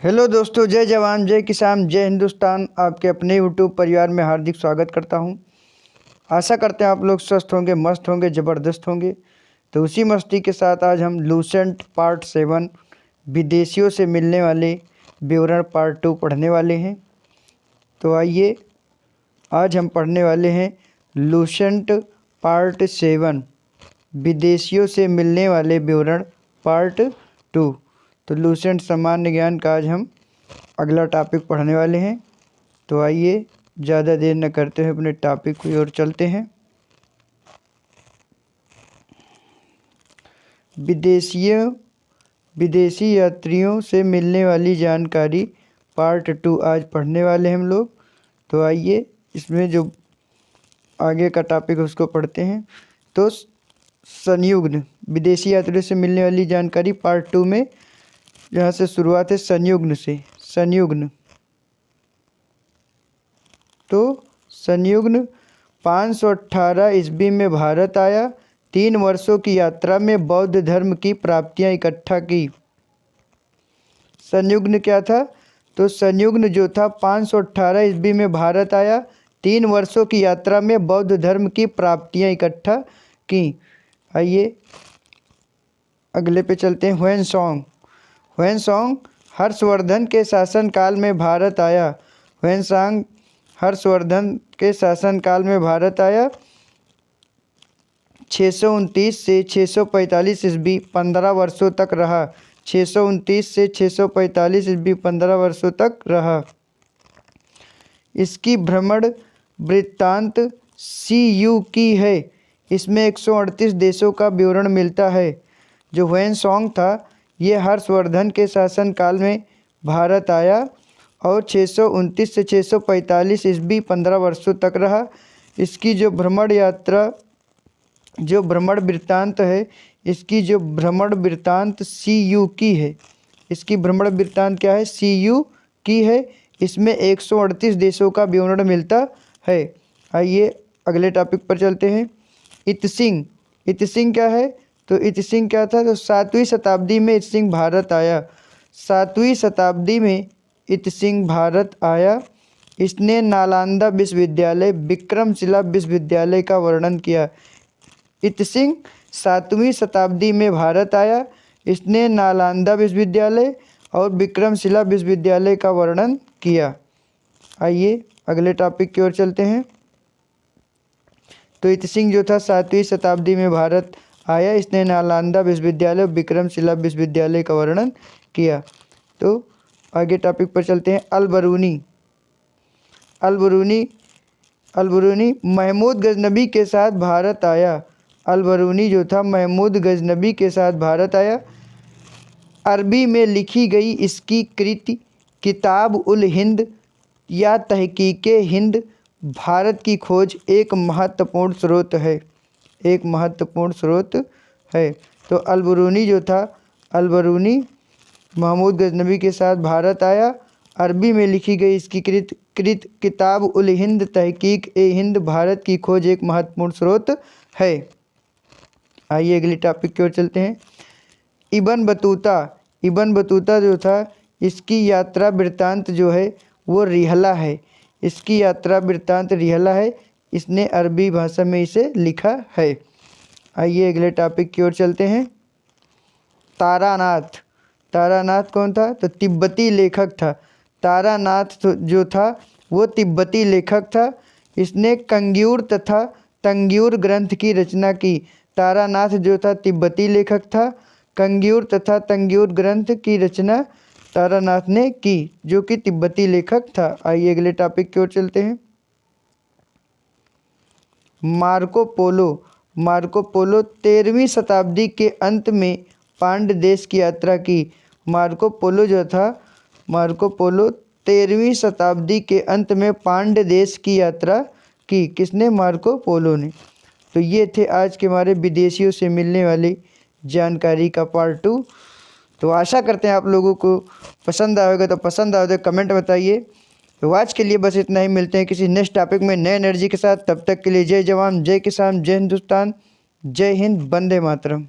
Hello दोस्तों, जय जवान जय किसान जय हिंदुस्तान। आपके अपने यूट्यूब परिवार में हार्दिक स्वागत करता हूं। आशा करते हैं आप लोग स्वस्थ होंगे, मस्त होंगे, ज़बरदस्त होंगे। तो उसी मस्ती के साथ आज हम लूसेंट पार्ट 7 विदेशियों से मिलने वाले विवरण पार्ट 2 पढ़ने वाले हैं। तो आइए, आज हम पढ़ने वाले हैं लूसेंट पार्ट 7 विदेशियों से मिलने वाले विवरण पार्ट 2। तो लूसेंट सामान्य ज्ञान का आज हम अगला टॉपिक पढ़ने वाले हैं। तो आइए, ज़्यादा देर न करते हुए अपने टॉपिक की ओर चलते हैं। विदेशी यात्रियों से मिलने वाली जानकारी पार्ट 2 आज पढ़ने वाले हैं हम लोग। तो आइए, इसमें जो आगे का टॉपिक है उसको पढ़ते हैं। तो संयुग्म विदेशी यात्रियों से मिलने वाली जानकारी पार्ट 2 में यहाँ से शुरुआत है संयुग्म से। संयुग्म तो संयुग्म 518 ईस्वी में भारत आया। 3 वर्षों की यात्रा में बौद्ध धर्म की प्राप्तियां इकट्ठा की। संयुग्म क्या था? तो संयुग्म जो था 518 ईस्वी में भारत आया। 3 वर्षों की यात्रा में बौद्ध धर्म की प्राप्तियां इकट्ठा की। आइए अगले पे चलते हैं। ह्वेनसांग हर्षवर्धन के शासनकाल में भारत आया। ह्वेनसांग हर्षवर्धन के शासनकाल में भारत आया। 629 से 645 ईस्वी 15 वर्षों तक रहा। 629 से 645 ईस्वी 15 वर्षों तक रहा। इसकी भ्रमण वृत्तांत CU की है। इसमें 138 देशों का विवरण मिलता है। जो ह्वेनसांग था ये हर्षवर्धन के शासनकाल में भारत आया और 629 से 645 ईस्वी 15 वर्षों तक रहा। इसकी जो भ्रमण वृत्तांत है, इसकी जो भ्रमण वृत्तांत CU की है। इसकी भ्रमण वृत्तांत क्या है? CU की है। इसमें 138 देशों का विवरण मिलता है। आइए अगले टॉपिक पर चलते हैं। इत्सिंग क्या है? तो इत्सिंग क्या था? तो 7वीं शताब्दी में इत्सिंग भारत आया। 7वीं शताब्दी में इत्सिंग भारत आया। इसने नालंदा विश्वविद्यालय, विक्रमशिला विश्वविद्यालय का वर्णन किया। इत्सिंग 7वीं शताब्दी में भारत आया। इसने नालंदा विश्वविद्यालय और विक्रमशिला विश्वविद्यालय का वर्णन किया। आइए अगले टॉपिक की ओर चलते हैं। तो इत्सिंग जो था 7वीं शताब्दी में भारत आया। इसने नालंदा विश्वविद्यालय और विक्रमशिला विश्वविद्यालय का वर्णन किया। तो आगे टॉपिक पर चलते हैं। अल-बरूनी महमूद गजनबी के साथ भारत आया। अल-बरूनी जो था महमूद गजनबी के साथ भारत आया। अरबी में लिखी गई इसकी कृति किताब उल हिंद या तहकीके हिंद भारत की खोज एक महत्वपूर्ण स्रोत है। एक महत्वपूर्ण स्रोत है। तो अल-बरूनी जो था, अल-बरूनी महमूद गजनबी के साथ भारत आया। अरबी में लिखी गई इसकी कृत किताब उल हिंद तहकीक ए हिंद भारत की खोज एक महत्वपूर्ण स्रोत है। आइए अगली टॉपिक की ओर चलते हैं। इब्न बतूता जो था, इसकी यात्रा वृत्तांत जो है वो रिहला है। इसकी यात्रा वृत्तांत रिहला है। इसने अरबी भाषा में इसे लिखा है। आइए अगले टॉपिक की ओर चलते हैं। तारानाथ कौन था? तो तिब्बती लेखक था। तारानाथ जो था वो तिब्बती लेखक था। इसने कंग्यूर तथा तंग्यूर ग्रंथ की रचना की। तारानाथ जो था तिब्बती लेखक था। कंग्यूर तथा तंग्यूर ग्रंथ की रचना तारानाथ ने की, जो कि तिब्बती लेखक था। आइए अगले टॉपिक की ओर चलते हैं। मार्को पोलो 13वीं शताब्दी के अंत में पांड्य देश की यात्रा की। मार्को पोलो 13वीं शताब्दी के अंत में पांड्य देश की यात्रा की। किसने? मार्को पोलो ने। तो ये थे आज के हमारे विदेशियों से मिलने वाली जानकारी का पार्ट 2। तो आशा करते हैं आप लोगों को पसंद आएगा। तो पसंद आए तो कमेंट बताइए। तो आज के लिए बस इतना ही। मिलते हैं किसी नेक्स्ट टॉपिक में नए एनर्जी के साथ। तब तक के लिए जय जवान जय किसान जय हिंदुस्तान जय हिंद, वंदे मातरम।